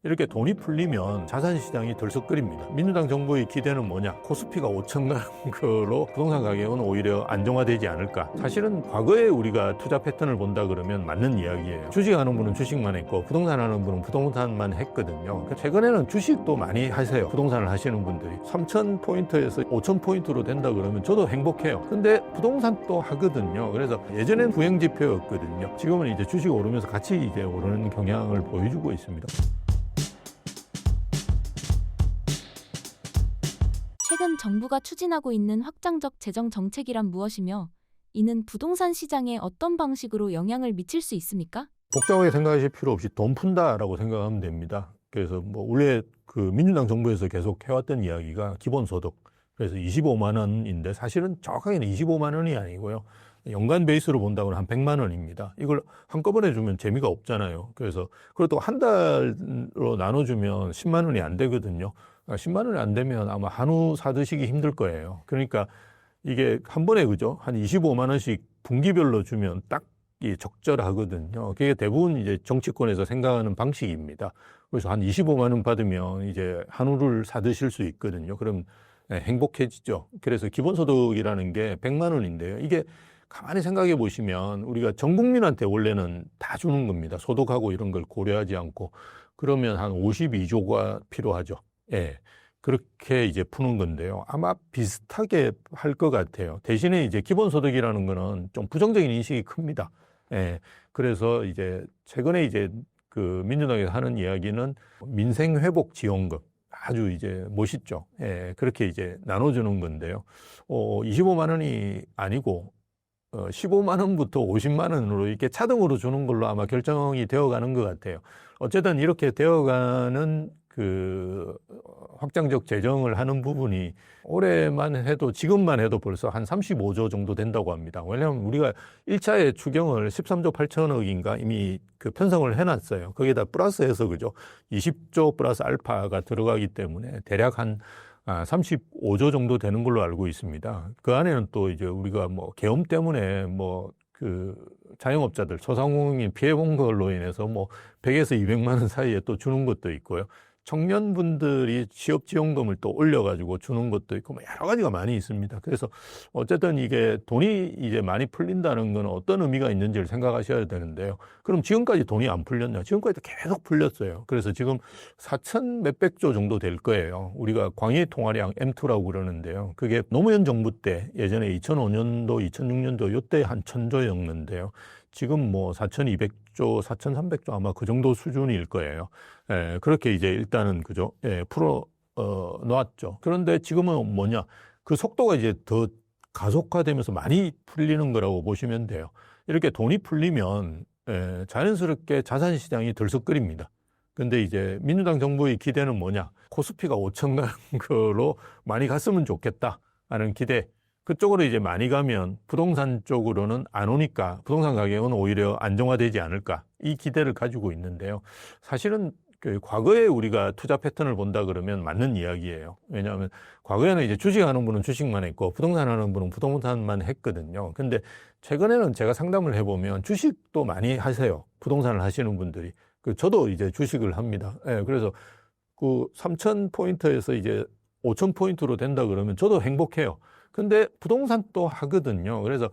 이렇게 돈이 풀리면 자산시장이 들썩거립니다. 민주당 정부의 기대는 뭐냐? 코스피가 5천 가는 걸로 부동산 가격은 오히려 안정화되지 않을까? 사실은 과거에 우리가 투자 패턴을 본다 그러면 맞는 이야기예요. 주식하는 분은 주식만 했고 부동산 하는 분은 부동산만 했거든요. 최근에는 주식도 많이 하세요. 부동산을 하시는 분들이. 3,000포인트에서 5,000포인트로 된다 그러면 저도 행복해요. 근데 부동산도 하거든요. 그래서 예전엔 부행지표였거든요. 지금은 이제 주식 오르면서 같이 이제 오르는 경향을 보여주고 있습니다. 최근 정부가 추진하고 있는 확장적 재정 정책이란 무엇이며 이는 부동산 시장에 어떤 방식으로 영향을 미칠 수 있습니까? 복잡하게 생각하실 필요 없이 돈 푼다라고 생각하면 됩니다. 그래서 원래 그 민주당 정부에서 계속 해왔던 이야기가 기본소득. 그래서 25만 원인데 사실은 정확하게는 25만 원이 아니고요. 연간 베이스로 본다고는 한 100만 원입니다. 이걸 한꺼번에 주면 재미가 없잖아요. 그래서 그것도 한 달로 나눠주면 10만 원이 안 되거든요. 10만 원이 안 되면 아마 한우 사 드시기 힘들 거예요. 그러니까 이게 한 번에 그죠? 한 25만 원씩 분기별로 주면 딱 적절하거든요. 그게 대부분 이제 정치권에서 생각하는 방식입니다. 그래서 한 25만 원 받으면 이제 한우를 사 드실 수 있거든요. 그럼 행복해지죠. 그래서 기본소득이라는 게 100만 원인데요. 이게 가만히 생각해 보시면 우리가 전 국민한테 원래는 다 주는 겁니다. 소득하고 이런 걸 고려하지 않고. 그러면 한 52조가 필요하죠. 예. 그렇게 이제 푸는 건데요. 아마 비슷하게 할 것 같아요. 대신에 이제 기본소득이라는 거는 좀 부정적인 인식이 큽니다. 예. 그래서 이제 최근에 이제 그 민주당에서 하는 이야기는 민생회복지원금. 아주 이제 멋있죠. 예. 그렇게 이제 나눠주는 건데요. 25만 원이 아니고 15만 원부터 50만 원으로 이렇게 차등으로 주는 걸로 아마 결정이 되어가는 것 같아요. 어쨌든 이렇게 되어가는 그 확장적 재정을 하는 부분이 올해만 해도 지금만 해도 벌써 한 35조 정도 된다고 합니다. 왜냐하면 우리가 1차에 추경을 13조 8천억인가 이미 그 편성을 해놨어요. 거기에다 플러스해서 그죠? 20조 플러스 알파가 들어가기 때문에 대략 한 35조 정도 되는 걸로 알고 있습니다. 그 안에는 또 이제 우리가 뭐 계엄 때문에 뭐 그 자영업자들 소상공인 피해 본 걸로 인해서 뭐 100에서 200만 원 사이에 또 주는 것도 있고요. 청년분들이 취업지원금을 또 올려가지고 주는 것도 있고, 뭐 여러 가지가 많이 있습니다. 그래서 어쨌든 이게 돈이 이제 많이 풀린다는 건 어떤 의미가 있는지를 생각하셔야 되는데요. 그럼 지금까지 돈이 안 풀렸냐? 지금까지도 계속 풀렸어요. 그래서 지금 4천 몇백 조 정도 될 거예요. 우리가 광의 통화량 M2라고 그러는데요. 그게 노무현 정부 때 예전에 2005년도, 2006년도 요때 한 1,000조였는데요. 지금 뭐 4,200조, 4,300조 아마 그 정도 수준일 거예요. 그렇게 이제 일단은 그죠? 놓았죠. 그런데 지금은 뭐냐? 그 속도가 이제 더 가속화되면서 많이 풀리는 거라고 보시면 돼요. 이렇게 돈이 풀리면 자연스럽게 자산시장이 들썩거립니다. 근데 이제 민주당 정부의 기대는 뭐냐? 코스피가 5천 가는 걸로 많이 갔으면 좋겠다 하는 기대. 그쪽으로 이제 많이 가면 부동산 쪽으로는 안 오니까 부동산 가격은 오히려 안정화되지 않을까. 이 기대를 가지고 있는데요. 사실은 그 과거에 우리가 투자 패턴을 본다 그러면 맞는 이야기예요. 왜냐하면 과거에는 이제 주식하는 분은 주식만 했고 부동산 하는 분은 부동산만 했거든요. 근데 최근에는 제가 상담을 해보면 주식도 많이 하세요. 부동산을 하시는 분들이. 저도 이제 주식을 합니다. 그래서 그 3,000포인트에서 이제 5,000포인트로 된다 그러면 저도 행복해요. 근데 부동산도 하거든요. 그래서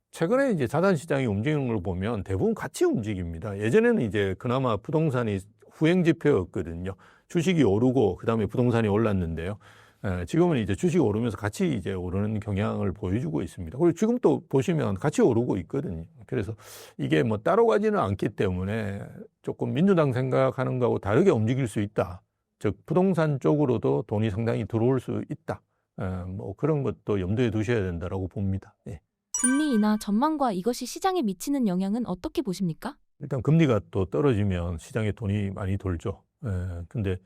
최근에 이제 자산시장이 움직이는 걸 보면 대부분 같이 움직입니다. 예전에는 이제 그나마 부동산이 후행지표였거든요. 주식이 오르고 그다음에 부동산이 올랐는데요. 지금은 이제 주식이 오르면서 같이 이제 오르는 경향을 보여주고 있습니다. 그리고 지금 또 보시면 같이 오르고 있거든요. 그래서 이게 뭐 따로 가지는 않기 때문에 조금 민주당 생각하는 거하고 다르게 움직일 수 있다. 즉 부동산 쪽으로도 돈이 상당히 들어올 수 있다. 뭐 그런 것도 염두에 두셔야 된다라고 봅니다. 예. 금리 인하 전망과 이것이 시장에 미치는 영향은 어떻게 보십니까? 일단 금리가 또 떨어지면 시장에 돈이 많이 돌죠. 근데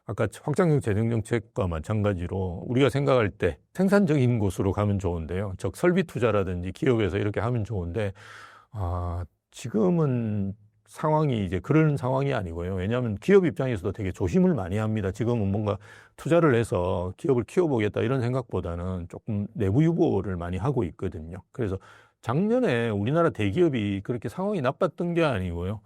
아까 확장적 재정정책과 마찬가지로 우리가 생각할 때 생산적인 곳으로 가면 좋은데요. 즉 설비 투자라든지 기업에서 이렇게 하면 좋은데 지금은 상황이 이제 그런 상황이 아니고요. 왜냐하면 기업 입장에서도 되게 조심을 많이 합니다. 지금은 뭔가 투자를 해서 기업을 키워보겠다 이런 생각보다는 조금 내부 유보를 많이 하고 있거든요. 그래서 작년에 우리나라 대기업이 그렇게 상황이 나빴던 게 아니고요.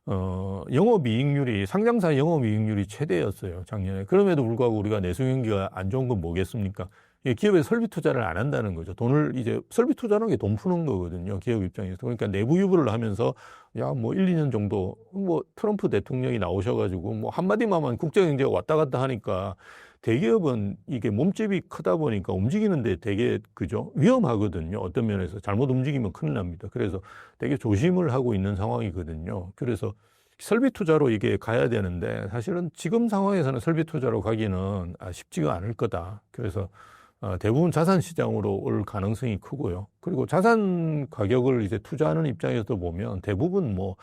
영업이익률이, 상장사 영업이익률이 최대였어요, 작년에. 그럼에도 불구하고 우리가 내수경기가 안 좋은 건 뭐겠습니까? 기업에 설비 투자를 안 한다는 거죠. 돈을 이제 설비 투자라는 게 돈 푸는 거거든요, 기업 입장에서. 그러니까 내부 유보를 하면서 야, 뭐 1, 2년 정도 뭐 트럼프 대통령이 나오셔가지고 뭐 한마디만 국제경제가 왔다 갔다 하니까 대기업은 이게 몸집이 크다 보니까 움직이는데 되게 그죠? 위험하거든요. 어떤 면에서 잘못 움직이면 큰일 납니다. 그래서 되게 조심을 하고 있는 상황이거든요. 그래서 설비 투자로 이게 가야 되는데 사실은 지금 상황에서는 설비 투자로 가기는 쉽지가 않을 거다. 그래서 대부분 자산 시장으로 올 가능성이 크고요. 그리고 자산 가격을 이제 투자하는 입장에서 보면 대부분 뭐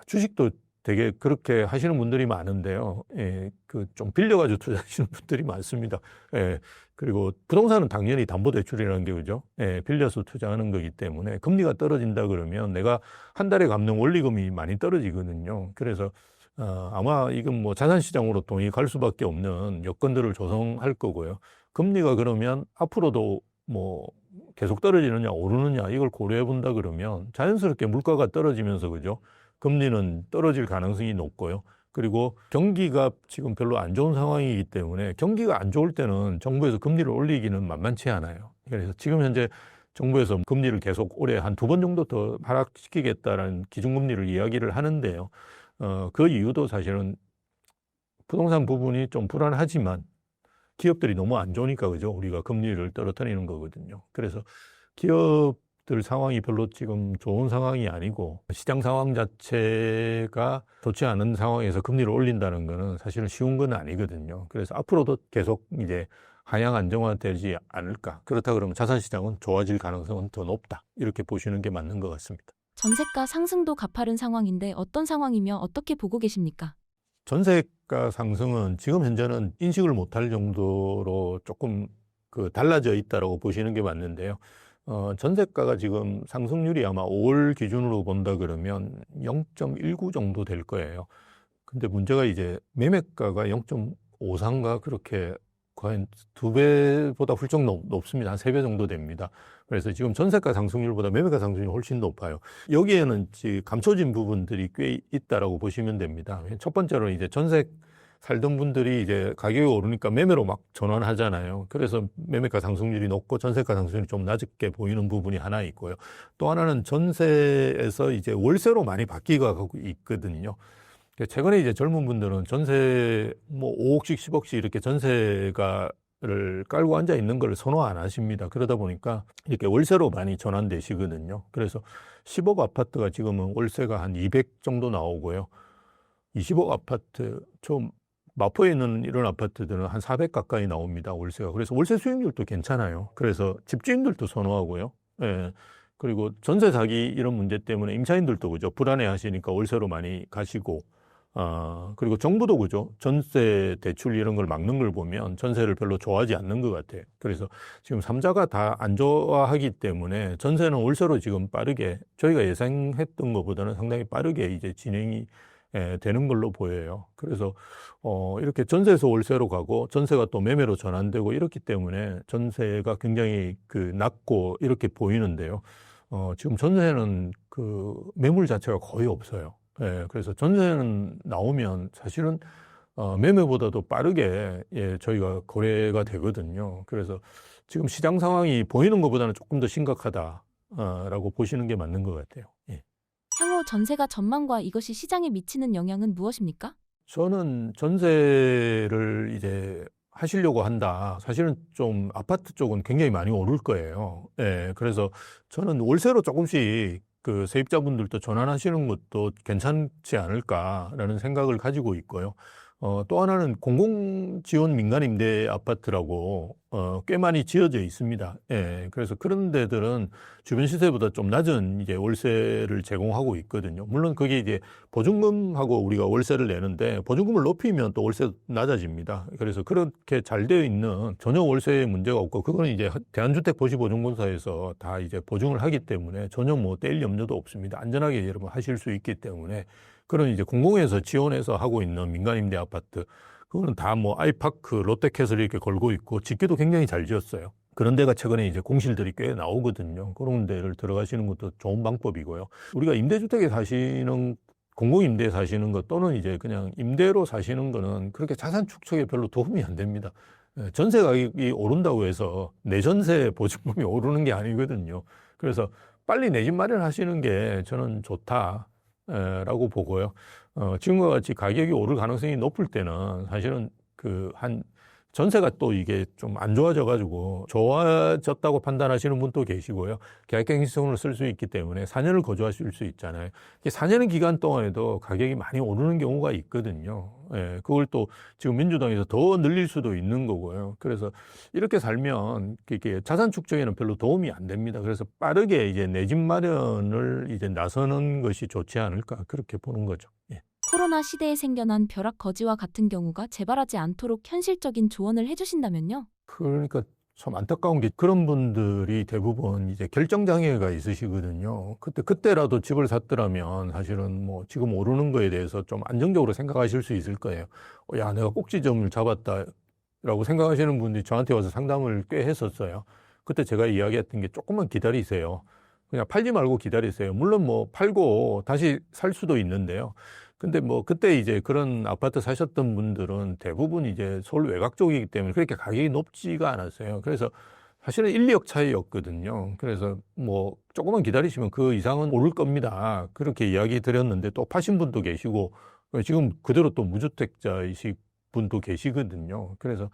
주식도 되게 그렇게 하시는 분들이 많은데요. 예, 그 좀 빌려가지고 투자하시는 분들이 많습니다. 예, 그리고 부동산은 당연히 담보대출이라는 게 그죠? 예, 빌려서 투자하는 거기 때문에 금리가 떨어진다 그러면 내가 한 달에 갚는 원리금이 많이 떨어지거든요. 그래서 아마 이건 뭐 자산시장으로 돈이 갈 수밖에 없는 여건들을 조성할 거고요. 금리가 그러면 앞으로도 뭐 계속 떨어지느냐 오르느냐 이걸 고려해 본다 그러면 자연스럽게 물가가 떨어지면서 그죠? 금리는 떨어질 가능성이 높고요. 그리고 경기가 지금 별로 안 좋은 상황이기 때문에 경기가 안 좋을 때는 정부에서 금리를 올리기는 만만치 않아요. 그래서 지금 현재 정부에서 금리를 계속 올해 한 2번 정도 더 하락시키겠다라는 기준금리를 이야기를 하는데요. 그 이유도 사실은 부동산 부분이 좀 불안하지만 기업들이 너무 안 좋으니까 그죠? 우리가 금리를 떨어뜨리는 거거든요. 그래서 기업들 상황이 별로 지금 좋은 상황이 아니고 시장 상황 자체가 좋지 않은 상황에서 금리를 올린다는 거는 사실은 쉬운 건 아니거든요. 그래서 앞으로도 계속 이제 하향 안정화되지 않을까. 그렇다 그러면 자산시장은 좋아질 가능성은 더 높다. 이렇게 보시는 게 맞는 것 같습니다. 전세가 상승도 가파른 상황인데 어떤 상황이며 어떻게 보고 계십니까? 전세가 상승은 지금 현재는 인식을 못할 정도로 조금 달라져 있다라고 보시는 게 맞는데요. 전세가가 지금 상승률이 아마 5월 기준으로 본다 그러면 0.19 정도 될 거예요. 근데 문제가 이제 매매가가 0.53가 그렇게 거의 2배보다 훌쩍 높습니다. 한 3배 정도 됩니다. 그래서 지금 전세가 상승률보다 매매가 상승률이 훨씬 높아요. 여기에는 감춰진 부분들이 꽤 있다라고 보시면 됩니다. 첫 번째로는 이제 전세 살던 분들이 이제 가격이 오르니까 매매로 막 전환하잖아요. 그래서 매매가 상승률이 높고 전세가 상승률이 좀 낮게 보이는 부분이 하나 있고요. 또 하나는 전세에서 이제 월세로 많이 바뀌고 있거든요. 최근에 이제 젊은 분들은 전세 뭐 5억씩 10억씩 이렇게 전세가를 깔고 앉아 있는 걸 선호 안 하십니다. 그러다 보니까 이렇게 월세로 많이 전환되시거든요. 그래서 10억 아파트가 지금은 월세가 한 200 정도 나오고요. 20억 아파트, 좀 마포에 있는 이런 아파트들은 한 400 가까이 나옵니다. 월세가. 그래서 월세 수익률도 괜찮아요. 그래서 집주인들도 선호하고요. 예. 그리고 전세 사기 이런 문제 때문에 임차인들도 그죠. 불안해 하시니까 월세로 많이 가시고, 그리고 정부도 그죠. 전세 대출 이런 걸 막는 걸 보면 전세를 별로 좋아하지 않는 것 같아요. 그래서 지금 삼자가 다 안 좋아하기 때문에 전세는 월세로 지금 빠르게 저희가 예상했던 것보다는 상당히 빠르게 이제 진행이 되는 걸로 보여요. 그래서 이렇게 전세에서 월세로 가고 전세가 또 매매로 전환되고 이렇기 때문에 전세가 굉장히 낮고 이렇게 보이는데요. 지금 전세는 매물 자체가 거의 없어요. 그래서 전세는 나오면 사실은 매매보다도 빠르게 저희가 거래가 되거든요. 그래서 지금 시장 상황이 보이는 것보다는 조금 더 심각하다라고 보시는 게 맞는 것 같아요. 예. 향후 전세가 전망과 이것이 시장에 미치는 영향은 무엇입니까? 저는 전세를 이제 하시려고 한다. 사실은 좀 아파트 쪽은 굉장히 많이 오를 거예요. 예, 그래서 저는 월세로 조금씩 세입자분들도 전환하시는 것도 괜찮지 않을까라는 생각을 가지고 있고요. 또 하나는 공공지원 민간임대 아파트라고 꽤 많이 지어져 있습니다. 예, 그래서 그런 데들은 주변 시세보다 좀 낮은 이제 월세를 제공하고 있거든요. 물론 그게 이제 보증금하고 우리가 월세를 내는데 보증금을 높이면 또 월세 낮아집니다. 그래서 그렇게 잘 되어 있는 전혀 월세에 문제가 없고 그거는 이제 대한주택도시보증공사에서 다 이제 보증을 하기 때문에 전혀 뭐 떼일 염려도 없습니다. 안전하게 여러분 하실 수 있기 때문에. 그런 이제 공공에서 지원해서 하고 있는 민간임대 아파트, 그거는 다 뭐 아이파크, 롯데캐슬 이렇게 걸고 있고 짓기도 굉장히 잘 지었어요. 그런 데가 최근에 이제 공실들이 꽤 나오거든요. 그런 데를 들어가시는 것도 좋은 방법이고요. 우리가 임대주택에 사시는 공공임대 사시는 것 또는 이제 그냥 임대로 사시는 거는 그렇게 자산 축적에 별로 도움이 안 됩니다. 전세 가격이 오른다고 해서 내 전세 보증금이 오르는 게 아니거든요. 그래서 빨리 내 집 마련하시는 게 저는 좋다라고 보고요. 지금과 같이 가격이 오를 가능성이 높을 때는 사실은 전세가 또 이게 좀 안 좋아져가지고 좋아졌다고 판단하시는 분도 계시고요. 계약갱신성으로 쓸 수 있기 때문에 4년을 거주하실 수 있잖아요. 4년의 기간 동안에도 가격이 많이 오르는 경우가 있거든요. 예, 그걸 또 지금 민주당에서 더 늘릴 수도 있는 거고요. 그래서 이렇게 살면 이게 자산 축적에는 별로 도움이 안 됩니다. 그래서 빠르게 이제 내 집 마련을 이제 나서는 것이 좋지 않을까 그렇게 보는 거죠. 예. 코로나 시대에 생겨난 벼락 거지와 같은 경우가 재발하지 않도록 현실적인 조언을 해주신다면요? 그러니까 참 안타까운 게 그런 분들이 대부분 이제 결정장애가 있으시거든요. 그때라도 집을 샀더라면 사실은 뭐 지금 오르는 거에 대해서 좀 안정적으로 생각하실 수 있을 거예요. 야, 내가 꼭지점을 잡았다라고 생각하시는 분들이 저한테 와서 상담을 꽤 했었어요. 그때 제가 이야기했던 게 조금만 기다리세요. 그냥 팔지 말고 기다리세요. 물론 뭐 팔고 다시 살 수도 있는데요. 근데 뭐 그때 이제 그런 아파트 사셨던 분들은 대부분 이제 서울 외곽 쪽이기 때문에 그렇게 가격이 높지가 않았어요. 그래서 사실은 1, 2억 차이였거든요. 그래서 뭐 조금만 기다리시면 그 이상은 오를 겁니다. 그렇게 이야기 드렸는데 또 파신 분도 계시고 지금 그대로 또 무주택자이신 분도 계시거든요. 그래서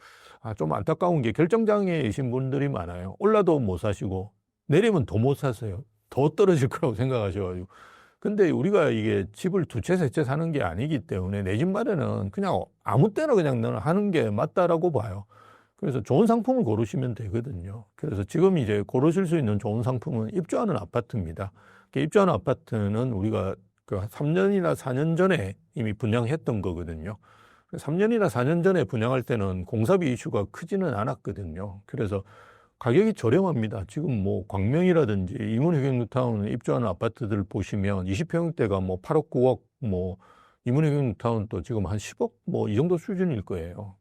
좀 안타까운 게 결정장애이신 분들이 많아요. 올라도 못 사시고 내리면 더 못 사세요. 더 떨어질 거라고 생각하셔가지고. 근데 우리가 이게 집을 두 채, 세 채 사는 게 아니기 때문에 내 집 마련은 그냥 아무 때나 그냥 너는 하는 게 맞다라고 봐요. 그래서 좋은 상품을 고르시면 되거든요. 그래서 지금 이제 고르실 수 있는 좋은 상품은 입주하는 아파트입니다. 입주하는 아파트는 우리가 그 3년이나 4년 전에 이미 분양했던 거거든요. 3년이나 4년 전에 분양할 때는 공사비 이슈가 크지는 않았거든요. 그래서 가격이 저렴합니다. 지금 뭐 광명이라든지 이문회경뉴타운 입주하는 아파트들 보시면 20평대가 뭐 8억, 9억, 뭐 이문회경뉴타운 또 지금 한 10억 뭐 이 정도 수준일 거예요.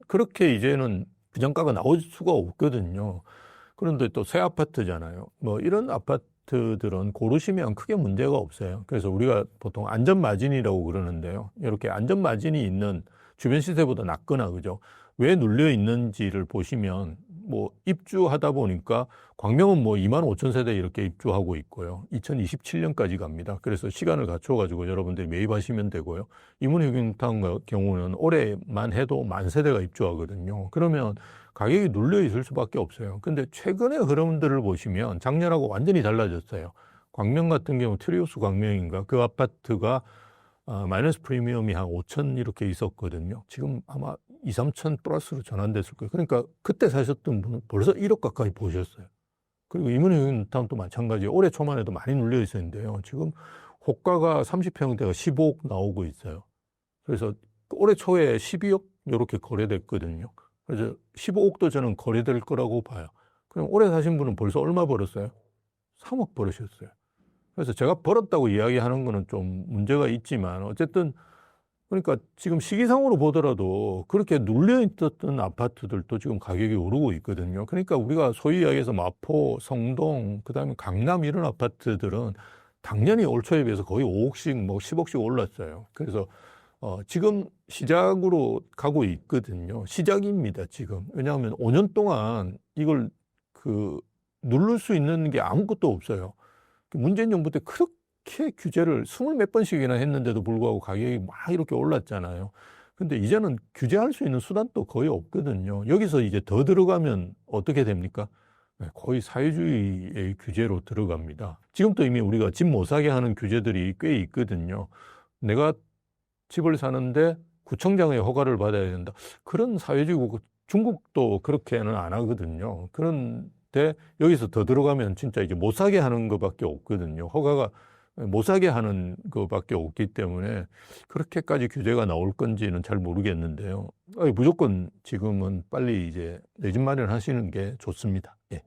그렇게 이제는 분양가가 나올 수가 없거든요. 그런데 또 새 아파트잖아요. 뭐 이런 아파트들은 고르시면 크게 문제가 없어요. 그래서 우리가 보통 안전마진이라고 그러는데요. 이렇게 안전마진이 있는 주변 시세보다 낮거나 그죠? 왜 눌려 있는지를 보시면 뭐 입주하다 보니까 광명은 뭐 2만 5천 세대 이렇게 입주하고 있고요. 2027년까지 갑니다. 그래서 시간을 갖춰가지고 여러분들이 매입하시면 되고요. 이문회경타운 경우는 올해만 해도 10,000세대가 입주하거든요. 그러면 가격이 눌려 있을 수밖에 없어요. 근데 최근의 흐름들을 보시면 작년하고 완전히 달라졌어요. 광명 같은 경우 트리우스 광명인가 그 아파트가 마이너스 프리미엄이 한 5천 이렇게 있었거든요. 지금 아마 2, 3천 플러스로 전환됐을 거예요. 그러니까 그때 사셨던 분은 벌써 1억 가까이 보셨어요. 그리고 이문회경타운도 마찬가지예요. 올해 초만 해도 많이 눌려 있었는데요. 지금 호가가 30평대가 15억 나오고 있어요. 그래서 올해 초에 12억 이렇게 거래됐거든요. 그래서 15억도 저는 거래될 거라고 봐요. 그럼 올해 사신 분은 벌써 얼마 벌었어요? 3억 벌으셨어요. 그래서 제가 벌었다고 이야기하는 거는 좀 문제가 있지만 어쨌든 그러니까 지금 시기상으로 보더라도 그렇게 눌려 있었던 아파트들도 지금 가격이 오르고 있거든요. 그러니까 우리가 소위 이야기해서 마포, 성동, 그다음에 강남 이런 아파트들은 당연히 올 초에 비해서 거의 5억씩 뭐 10억씩 올랐어요. 그래서 지금 시작으로 가고 있거든요. 시작입니다, 지금. 왜냐하면 5년 동안 이걸 누를 수 있는 게 아무것도 없어요. 문재인 정부 때 그렇게 규제를 20몇 번씩이나 했는데도 불구하고 가격이 막 이렇게 올랐잖아요. 근데 이제는 규제할 수 있는 수단도 거의 없거든요. 여기서 이제 더 들어가면 어떻게 됩니까? 거의 사회주의의 규제로 들어갑니다. 지금도 이미 우리가 집 못 사게 하는 규제들이 꽤 있거든요. 내가 집을 사는데 구청장의 허가를 받아야 된다. 그런 사회주의고 중국도 그렇게는 안 하거든요. 그런데 여기서 더 들어가면 진짜 이제 못 사게 하는 것밖에 없거든요. 허가가 못 사게 하는 것밖에 없기 때문에 그렇게까지 규제가 나올 건지는 잘 모르겠는데요. 무조건 지금은 빨리 이제 내 집 마련하시는 게 좋습니다. 예.